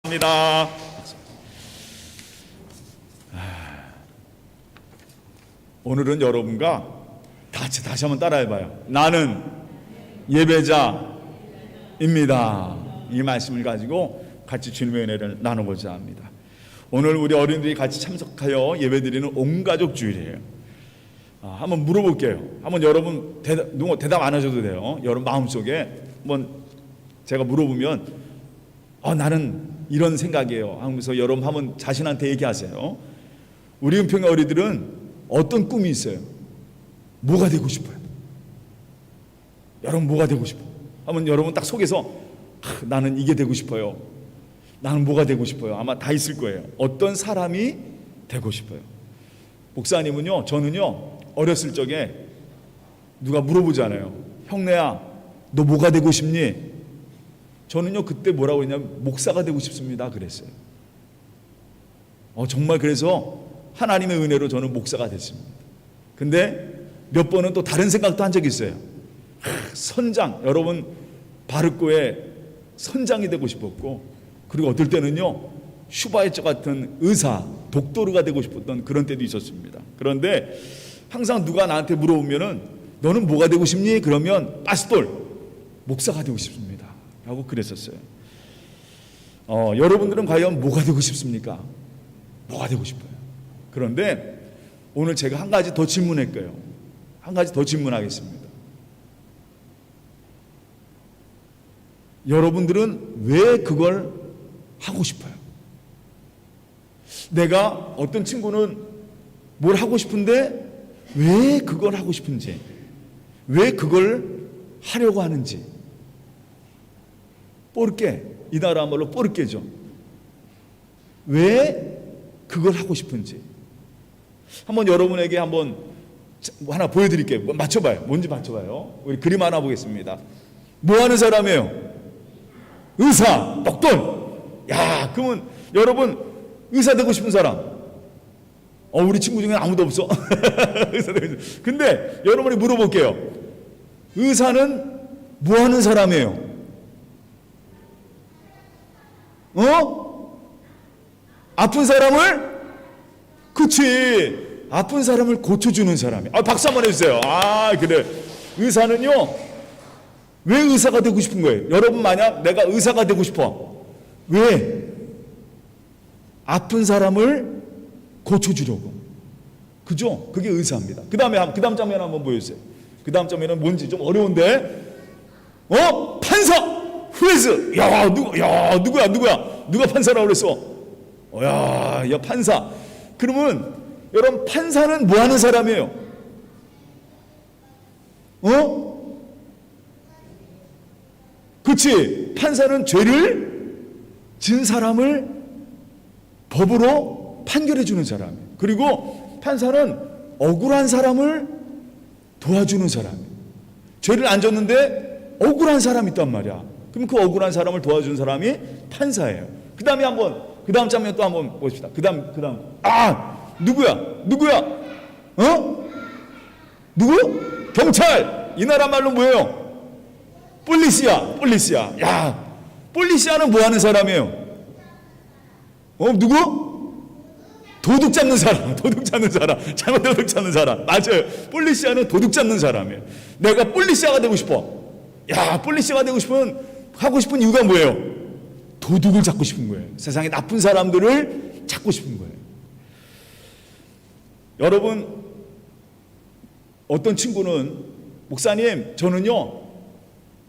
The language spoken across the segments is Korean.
입니다. 오늘은 여러분과 다시 한번 따라해봐요. 나는 예배자입니다. 이 말씀을 가지고 같이 주님의 은혜를 나눠보자 합니다. 오늘 우리 어린이들이 같이 참석하여 예배드리는 온가족 주일이에요. 한번 물어볼게요. 한번 여러분 대답 안 하셔도 돼요. 여러분 마음속에 한번 제가 물어보면 나는 이런 생각이에요 하면서 여러분 한번 자신한테 얘기하세요. 우리 은평의 어린이들은 어떤 꿈이 있어요? 뭐가 되고 싶어요? 여러분 뭐가 되고 싶어? 한번 여러분 딱 속에서 나는 이게 되고 싶어요. 나는 뭐가 되고 싶어요? 아마 다 있을 거예요. 어떤 사람이 되고 싶어요? 목사님은요, 저는요, 어렸을 적에 누가 물어보잖아요. 형네야, 너 뭐가 되고 싶니? 저는요, 그때 뭐라고 했냐면 목사가 되고 싶습니다 그랬어요. 정말 그래서 하나님의 은혜로 저는 목사가 됐습니다. 근데 몇 번은 또 다른 생각도 한 적이 있어요. 선장, 여러분 바르코의 선장이 되고 싶었고, 그리고 어떨 때는요 슈바이처 같은 의사, 독도르가 되고 싶었던 그런 때도 있었습니다. 그런데 항상 누가 나한테 물어보면은 너는 뭐가 되고 싶니? 그러면 파스톨, 목사가 되고 싶습니다 라고 그랬었어요. 여러분들은 과연 뭐가 되고 싶습니까? 뭐가 되고 싶어요? 그런데 오늘 제가 한 가지 더 질문할 거예요. 한 가지 더 질문하겠습니다. 여러분들은 왜 그걸 하고 싶어요? 내가 어떤 친구는 뭘 하고 싶은데 왜 그걸 하고 싶은지, 왜 그걸 하려고 하는지. 뽀르게, 이 나라 말로 뽀르게죠. 왜 그걸 하고 싶은지 한번 여러분에게 한번 하나 보여드릴게요. 맞춰봐요. 뭔지 맞춰봐요. 우리 그림 하나 보겠습니다. 뭐 하는 사람이에요? 의사, 독돈. 야, 그러면 여러분 의사 되고 싶은 사람? 우리 친구 중에 아무도 없어. 의사 되고 싶은. 근데 여러분이 물어볼게요. 의사는 뭐 하는 사람이에요? 아픈 사람을? 그치, 아픈 사람을 고쳐주는 사람이. 박수 한번 해주세요. 그래. 의사는요, 왜 의사가 되고 싶은 거예요? 여러분 만약 내가 의사가 되고 싶어, 왜? 아픈 사람을 고쳐주려고. 그죠? 그게 의사입니다. 그 다음 장면 한번 보여주세요. 그 다음 장면은 뭔지 좀 어려운데, 판사! 후에스! 누구야? 누가 판사라고 그랬어? 야, 판사. 그러면 여러분 판사는 뭐 하는 사람이에요? 그치, 판사는 죄를 진 사람을 법으로 판결해 주는 사람이에요. 그리고 판사는 억울한 사람을 도와주는 사람이에요. 죄를 안 졌는데 억울한 사람이 있단 말이야. 그럼 그 억울한 사람을 도와주는 사람이 판사예요. 그 다음에 그 다음 장면 또 한번 보십시다. 그 다음. 누구야? 누구? 경찰! 이 나라 말로 뭐예요? 폴리시아. 야, 폴리시아는 뭐 하는 사람이에요? 누구? 도둑 잡는 사람. 잘못 도둑 잡는 사람. 맞아요. 폴리시아는 도둑 잡는 사람이에요. 내가 폴리시아가 되고 싶어. 야, 폴리시아가 하고 싶은 이유가 뭐예요? 도둑을 잡고 싶은 거예요. 세상에 나쁜 사람들을 잡고 싶은 거예요. 여러분, 어떤 친구는 목사님, 저는요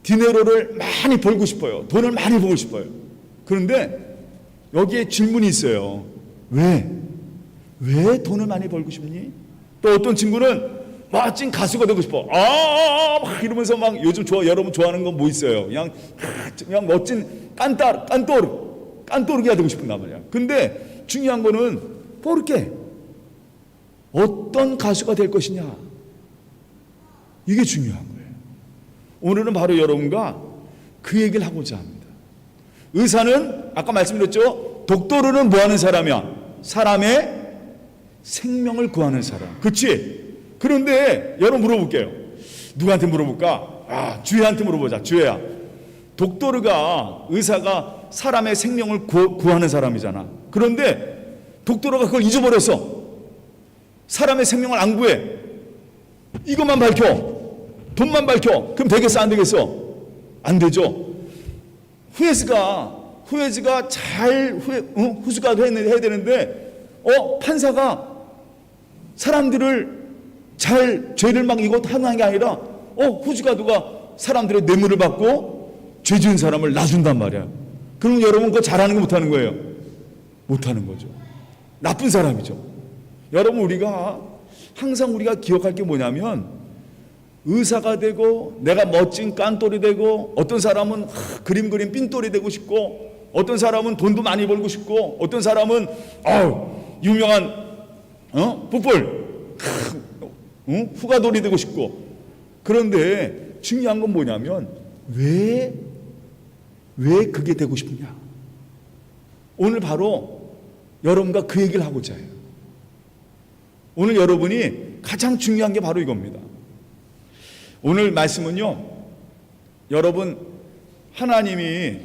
디네로를 많이 벌고 싶어요. 돈을 많이 벌고 싶어요. 그런데 여기에 질문이 있어요. 왜 돈을 많이 벌고 싶니? 또 어떤 친구는 멋진 가수가 되고 싶어. 막 이러면서 막 요즘 여러분 좋아하는 건 뭐 있어요? 그냥 멋진 깐또르기가 되고 싶은단 말이야. 근데 중요한 거는 포르케, 어떤 가수가 될 것이냐, 이게 중요한 거예요. 오늘은 바로 여러분과 그 얘기를 하고자 합니다. 의사는 아까 말씀드렸죠. 독도르는 뭐 하는 사람이야? 사람의 생명을 구하는 사람. 그치? 그런데 여러분 물어볼게요. 누구한테 물어볼까? 주혜한테 물어보자. 주혜야, 독도르가, 의사가 사람의 생명을 구하는 사람이잖아. 그런데 독도로가 그걸 잊어버렸어. 사람의 생명을 안 구해. 이것만 밝혀. 돈만 밝혀. 그럼 되겠어, 안 되겠어? 안 되죠. 후에즈가 잘 후수가 해야 되는데 판사가 사람들을 잘 죄를 막 이거 하는 게 아니라 후지가도가 사람들의 뇌물을 받고 죄 지은 사람을 놔준단 말이야. 그럼 여러분 그거 잘하는 거 못하는 거예요? 못하는 거죠. 나쁜 사람이죠. 여러분 항상 우리가 기억할 게 뭐냐면 의사가 되고 내가 멋진 깐돌이 되고 어떤 사람은 그림 삔돌이 되고 싶고 어떤 사람은 돈도 많이 벌고 싶고 어떤 사람은 유명한 풋볼 후가돌이 되고 싶고 그런데 중요한 건 뭐냐면 왜 그게 되고 싶냐? 오늘 바로 여러분과 그 얘기를 하고자 해요. 오늘 여러분이 가장 중요한 게 바로 이겁니다. 오늘 말씀은요, 여러분 하나님이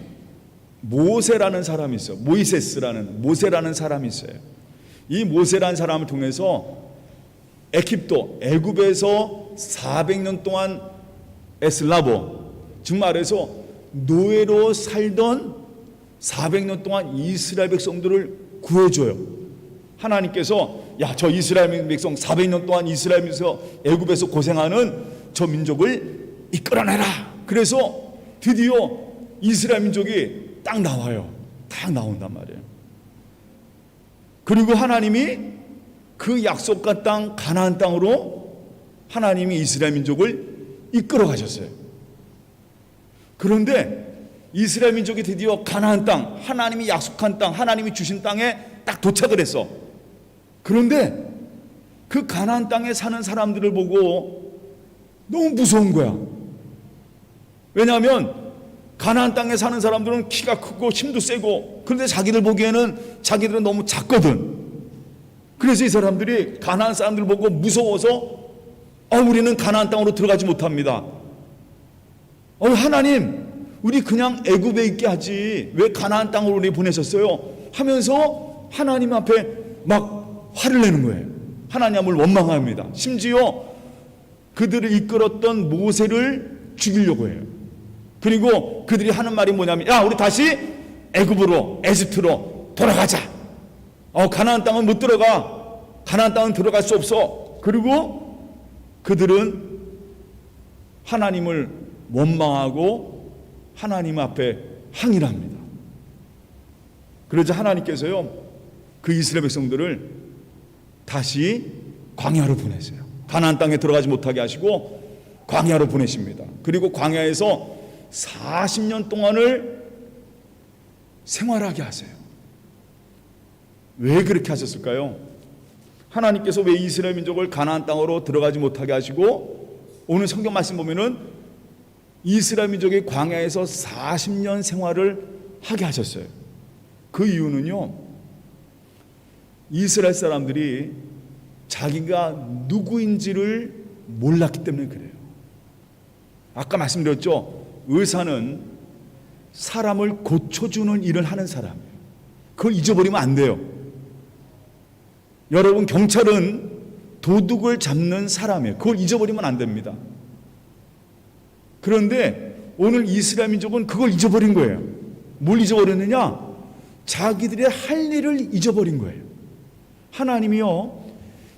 모세라는 사람이 있어요. 모세라는 사람이 있어요. 이 모세라는 사람을 통해서 애굽에서 400년 동안 에슬라보, 즉 말해서 노예로 살던 400년 동안 이스라엘 백성들을 구해줘요. 하나님께서 저 이스라엘 백성 400년 동안 이스라엘에서 애굽에서 고생하는 저 민족을 이끌어내라. 그래서 드디어 이스라엘 민족이 딱 나와요. 딱 나온단 말이에요. 그리고 하나님이 그 약속과 땅 가나안 땅으로 하나님이 이스라엘 민족을 이끌어 가셨어요. 그런데 이스라엘 민족이 드디어 가나안 땅, 하나님이 약속한 땅, 하나님이 주신 땅에 딱 도착을 했어. 그런데 그 가나안 땅에 사는 사람들을 보고 너무 무서운 거야. 왜냐하면 가나안 땅에 사는 사람들은 키가 크고 힘도 세고 그런데 자기들 보기에는 자기들은 너무 작거든. 그래서 이 사람들이 가나안 사람들 보고 무서워서 우리는 가나안 땅으로 들어가지 못합니다. 하나님, 우리 그냥 애굽에 있게 하지 왜 가나안 땅으로 우리 보내셨어요? 하면서 하나님 앞에 막 화를 내는 거예요. 하나님을 원망합니다. 심지어 그들을 이끌었던 모세를 죽이려고 해요. 그리고 그들이 하는 말이 뭐냐면 우리 다시 애굽으로 에집트로 돌아가자. 가나안 땅은 못 들어가. 가나안 땅은 들어갈 수 없어. 그리고 그들은 하나님을 원망하고 하나님 앞에 항의를 합니다. 그러자 하나님께서요 그 이스라엘 백성들을 다시 광야로 보내세요. 가나안 땅에 들어가지 못하게 하시고 광야로 보내십니다. 그리고 광야에서 40년 동안을 생활하게 하세요. 왜 그렇게 하셨을까요? 하나님께서 왜 이스라엘 민족을 가나안 땅으로 들어가지 못하게 하시고 오늘 성경 말씀 보면은 이스라엘 민족이 광야에서 40년 생활을 하게 하셨어요. 그 이유는요, 이스라엘 사람들이 자기가 누구인지를 몰랐기 때문에 그래요. 아까 말씀드렸죠. 의사는 사람을 고쳐주는 일을 하는 사람이에요. 그걸 잊어버리면 안 돼요. 여러분, 경찰은 도둑을 잡는 사람이에요. 그걸 잊어버리면 안 됩니다. 그런데 오늘 이스라엘 민족은 그걸 잊어버린 거예요. 뭘 잊어버렸느냐? 자기들의 할 일을 잊어버린 거예요. 하나님이요,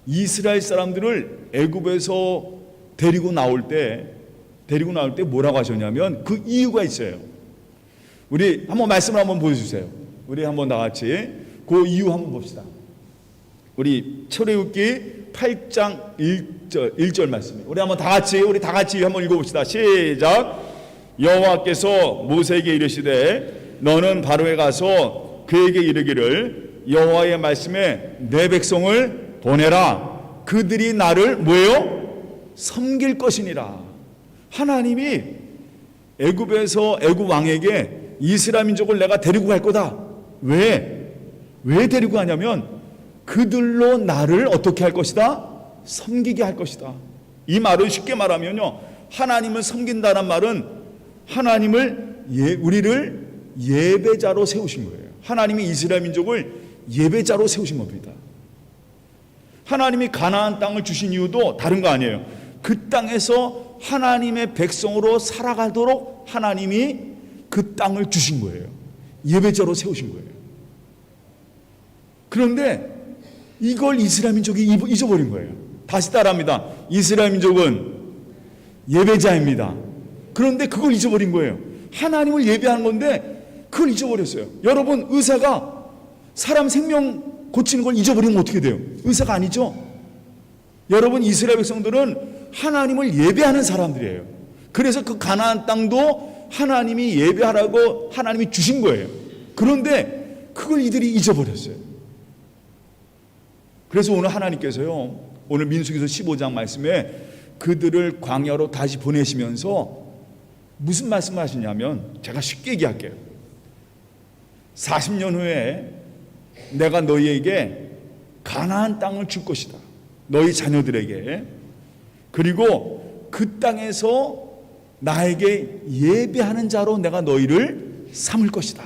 이스라엘 사람들을 애굽에서 데리고 나올 때 뭐라고 하셨냐면 그 이유가 있어요. 우리 한번 말씀을 한번 보여주세요. 우리 한번 다 같이 그 이유 한번 봅시다. 우리 출애굽기 8장 1절 말씀이에요. 우리 한번 다 같이 한번 읽어봅시다. 시작. 여호와께서 모세에게 이르시되 너는 바로에 가서 그에게 이르기를 여호와의 말씀에 내 백성을 보내라. 그들이 나를 뭐예요? 섬길 것이니라. 하나님이 애굽 왕에게 이스라엘 민족을 내가 데리고 갈 거다. 왜 데리고 가냐면 그들로 나를 어떻게 할 것이다? 섬기게 할 것이다. 이 말은 쉽게 말하면요, 하나님을 섬긴다는 말은 하나님을 우리를 예배자로 세우신 거예요. 하나님이 이스라엘 민족을 예배자로 세우신 겁니다. 하나님이 가나안 땅을 주신 이유도 다른 거 아니에요. 그 땅에서 하나님의 백성으로 살아가도록 하나님이 그 땅을 주신 거예요. 예배자로 세우신 거예요. 그런데 이걸 이스라엘 민족이 잊어버린 거예요. 다시 따라합니다. 이스라엘 민족은 예배자입니다. 그런데 그걸 잊어버린 거예요. 하나님을 예배하는 건데 그걸 잊어버렸어요. 여러분, 의사가 사람 생명 고치는 걸 잊어버리면 어떻게 돼요? 의사가 아니죠. 여러분, 이스라엘 백성들은 하나님을 예배하는 사람들이에요. 그래서 그 가나안 땅도 하나님이 예배하라고 하나님이 주신 거예요. 그런데 그걸 이들이 잊어버렸어요. 그래서 오늘 하나님께서요, 오늘 민수기서 15장 말씀에 그들을 광야로 다시 보내시면서 무슨 말씀을 하시냐면, 제가 쉽게 얘기할게요. 40년 후에 내가 너희에게 가나안 땅을 줄 것이다. 너희 자녀들에게. 그리고 그 땅에서 나에게 예배하는 자로 내가 너희를 삼을 것이다.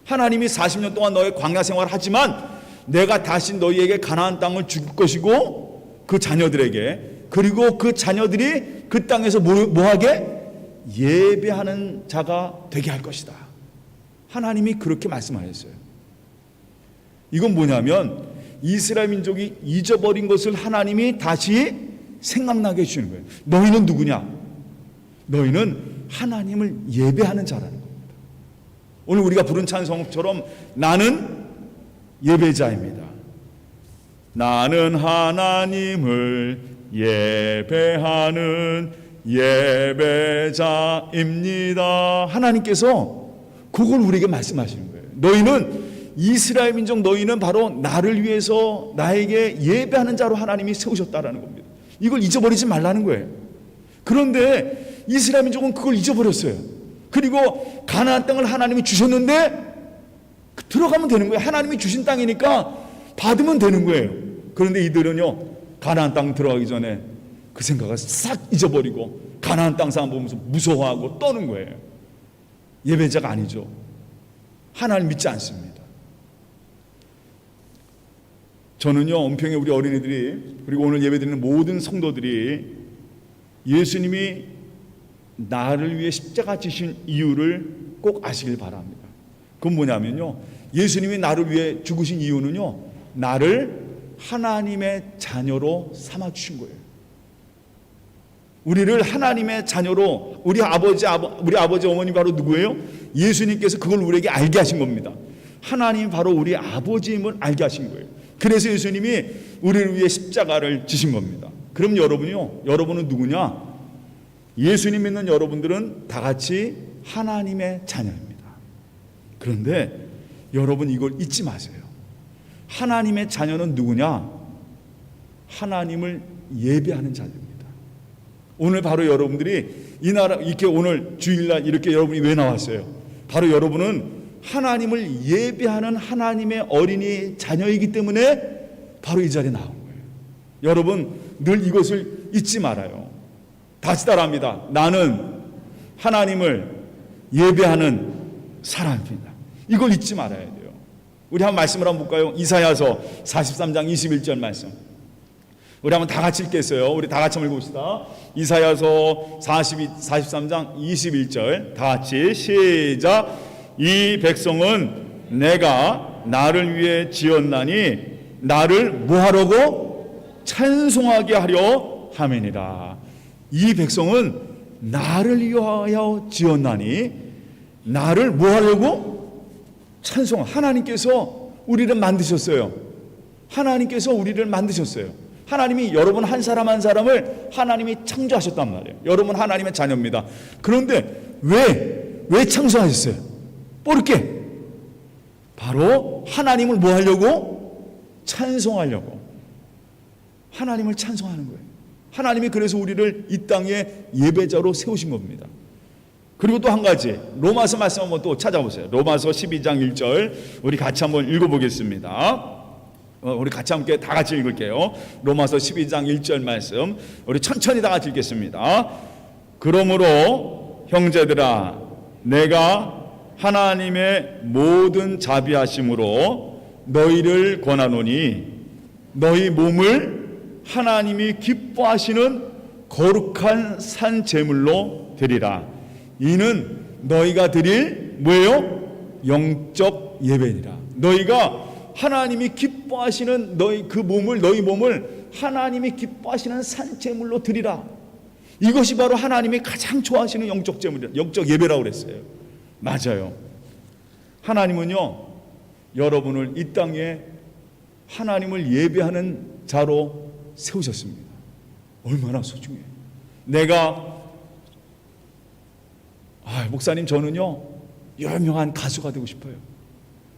하나님이 40년 동안 너의 광야 생활을 하지만 내가 다시 너희에게 가나안 땅을 줄 것이고 그 자녀들에게, 그리고 그 자녀들이 그 땅에서 뭐하게? 예배하는 자가 되게 할 것이다. 하나님이 그렇게 말씀하셨어요. 이건 뭐냐면 이스라엘 민족이 잊어버린 것을 하나님이 다시 생각나게 해주시는 거예요. 너희는 누구냐? 너희는 하나님을 예배하는 자라는 겁니다. 오늘 우리가 부른 찬송처럼 나는 예배자입니다. 나는 하나님을 예배하는 예배자입니다. 하나님께서 그걸 우리에게 말씀하시는 거예요. 너희는 이스라엘 민족, 너희는 바로 나를 위해서 나에게 예배하는 자로 하나님이 세우셨다라는 겁니다. 이걸 잊어버리지 말라는 거예요. 그런데 이스라엘 민족은 그걸 잊어버렸어요. 그리고 가나안 땅을 하나님이 주셨는데 들어가면 되는 거예요. 하나님이 주신 땅이니까 받으면 되는 거예요. 그런데 이들은요, 가나안 땅 들어가기 전에 그 생각을 싹 잊어버리고 가나안 땅 사람 보면서 무서워하고 떠는 거예요. 예배자가 아니죠. 하나님 믿지 않습니다. 저는요, 은평에 우리 어린이들이, 그리고 오늘 예배드리는 모든 성도들이 예수님이 나를 위해 십자가 지신 이유를 꼭 아시길 바랍니다. 그건 뭐냐면요, 예수님이 나를 위해 죽으신 이유는요, 나를 하나님의 자녀로 삼아주신 거예요. 우리를 하나님의 자녀로, 우리 아버지 어머니 바로 누구예요? 예수님께서 그걸 우리에게 알게 하신 겁니다. 하나님 바로 우리 아버지임을 알게 하신 거예요. 그래서 예수님이 우리를 위해 십자가를 지신 겁니다. 그럼 여러분은 누구냐? 예수님 믿는 여러분들은 다 같이 하나님의 자녀입니다. 그런데 여러분 이걸 잊지 마세요. 하나님의 자녀는 누구냐? 하나님을 예배하는 자입니다. 오늘 바로 여러분들이 이 나라 이렇게 오늘 주일날 이렇게 여러분이 왜 나왔어요? 바로 여러분은 하나님을 예배하는 하나님의 어린이 자녀이기 때문에 바로 이 자리에 나온 거예요. 여러분 늘 이것을 잊지 말아요. 다시 따라합니다. 나는 하나님을 예배하는 사람입니다. 이걸 잊지 말아야 돼요. 우리 한번 말씀을 한번 볼까요? 이사야서 43장 21절 말씀. 우리 한번 다 같이 읽겠어요. 우리 다 같이 한번 읽어봅시다. 이사야서 43장 21절 다 같이 시작. 이 백성은 내가 나를 위해 지었나니 나를 뭐하려고? 찬송하게 하려 함이니라. 이 백성은 나를 위하여 지었나니 나를 뭐하려고? 찬송. 하나님께서 우리를 만드셨어요. 하나님께서 우리를 만드셨어요. 하나님이 여러분 한 사람 한 사람을 하나님이 창조하셨단 말이에요. 여러분 하나님의 자녀입니다. 그런데 왜 창조하셨어요? 뽀르게 바로 하나님을 뭐 하려고? 찬송하려고. 하나님을 찬송하는 거예요. 하나님이 그래서 우리를 이 땅에 예배자로 세우신 겁니다. 그리고 또 한 가지 로마서 말씀 한번 또 찾아보세요. 로마서 12장 1절 우리 같이 한번 읽어보겠습니다. 우리 같이 함께 다 같이 읽을게요. 로마서 12장 1절 말씀 우리 천천히 다 같이 읽겠습니다. 그러므로 형제들아 내가 하나님의 모든 자비하심으로 너희를 권하노니 너희 몸을 하나님이 기뻐하시는 거룩한 산 제물로 드리라. 이는 너희가 드릴 뭐예요? 영적 예배니라. 너희가 하나님이 기뻐하시는 너희 몸을 하나님이 기뻐하시는 산 제물로 드리라. 이것이 바로 하나님이 가장 좋아하시는 영적 제물이라, 영적 예배라고 그랬어요. 맞아요. 하나님은요, 여러분을 이 땅에 하나님을 예배하는 자로 세우셨습니다. 얼마나 소중해요. 내가 목사님 저는요 유명한 가수가 되고 싶어요.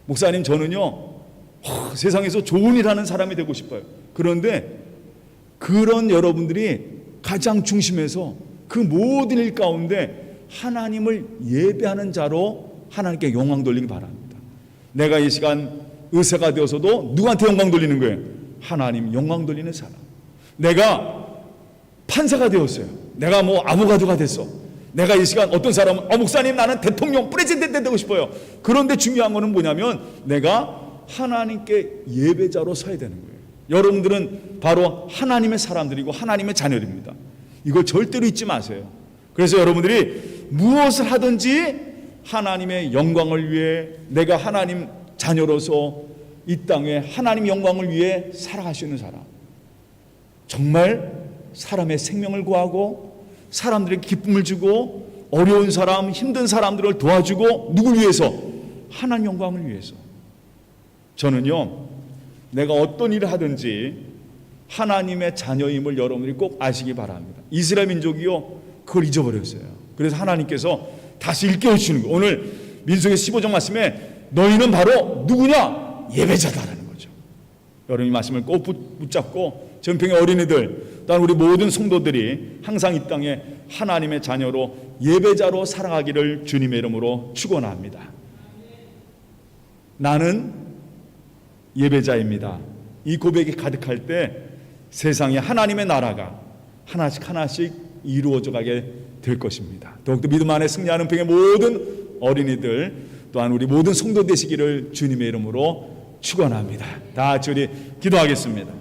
목사님 저는요 세상에서 좋은 일 하는 사람이 되고 싶어요. 그런데 그런 여러분들이 가장 중심에서 그 모든 일 가운데 하나님을 예배하는 자로 하나님께 영광 돌리기 바랍니다. 내가 이 시간 의사가 되어서도 누구한테 영광 돌리는 거예요? 하나님 영광 돌리는 사람. 내가 판사가 되었어요. 내가 아보가도가 됐어. 내가 이 시간 어떤 사람은 목사님 나는 대통령 프레지던트 되고 싶어요. 그런데 중요한 거는 뭐냐면 내가 하나님께 예배자로 서야 되는 거예요. 여러분들은 바로 하나님의 사람들이고 하나님의 자녀입니다. 이걸 절대로 잊지 마세요. 그래서 여러분들이 무엇을 하든지 하나님의 영광을 위해 내가 하나님 자녀로서 이 땅에 하나님 영광을 위해 살아가시는 사람, 정말 사람의 생명을 구하고 사람들에게 기쁨을 주고 어려운 사람, 힘든 사람들을 도와주고 누굴 위해서? 하나님 영광을 위해서. 저는요 내가 어떤 일을 하든지 하나님의 자녀임을 여러분들이 꼭 아시기 바랍니다. 이스라엘 민족이요 그걸 잊어버렸어요. 그래서 하나님께서 다시 일깨워 주시는 거예요. 오늘 민수기 15장 말씀에 너희는 바로 누구냐? 예배자다라는 거죠. 여러분 이 말씀을 꼭 붙잡고 전평의 어린이들 또한 우리 모든 성도들이 항상 이 땅에 하나님의 자녀로 예배자로 살아가기를 주님의 이름으로 축원합니다. 나는 예배자입니다. 이 고백이 가득할 때 세상에 하나님의 나라가 하나씩 하나씩 이루어져 가게 될 것입니다. 더욱더 믿음 안에 승리하는 평의 모든 어린이들 또한 우리 모든 성도 되시기를 주님의 이름으로 축원합니다. 다 같이 우리 기도하겠습니다.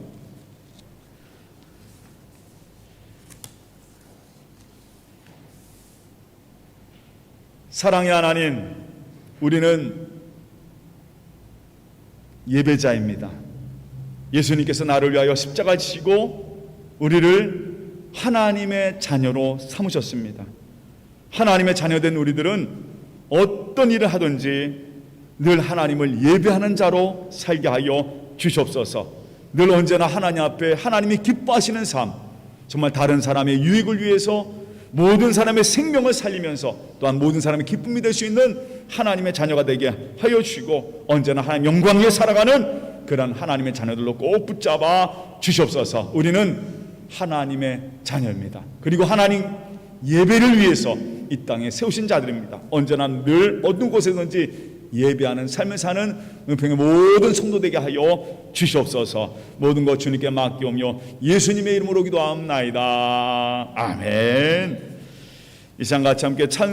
사랑의 하나님, 우리는 예배자입니다. 예수님께서 나를 위하여 십자가 지시고 우리를 하나님의 자녀로 삼으셨습니다. 하나님의 자녀된 우리들은 어떤 일을 하든지 늘 하나님을 예배하는 자로 살게 하여 주시옵소서. 늘 언제나 하나님 앞에 하나님이 기뻐하시는 삶, 정말 다른 사람의 유익을 위해서 모든 사람의 생명을 살리면서 또한 모든 사람의 기쁨이 될 수 있는 하나님의 자녀가 되게 하여 주시고 언제나 하나님 영광 위에 살아가는 그런 하나님의 자녀들로 꼭 붙잡아 주시옵소서. 우리는 하나님의 자녀입니다. 그리고 하나님 예배를 위해서 이 땅에 세우신 자들입니다. 언제나 늘 어느 곳에든지 예배하는 삶을 사는 은평의 모든 성도 되게 하여 주시옵소서. 모든 것 주님께 맡기오며 예수님의 이름으로 기도하옵나이다. 아멘. 이 시간 같이 함께 찬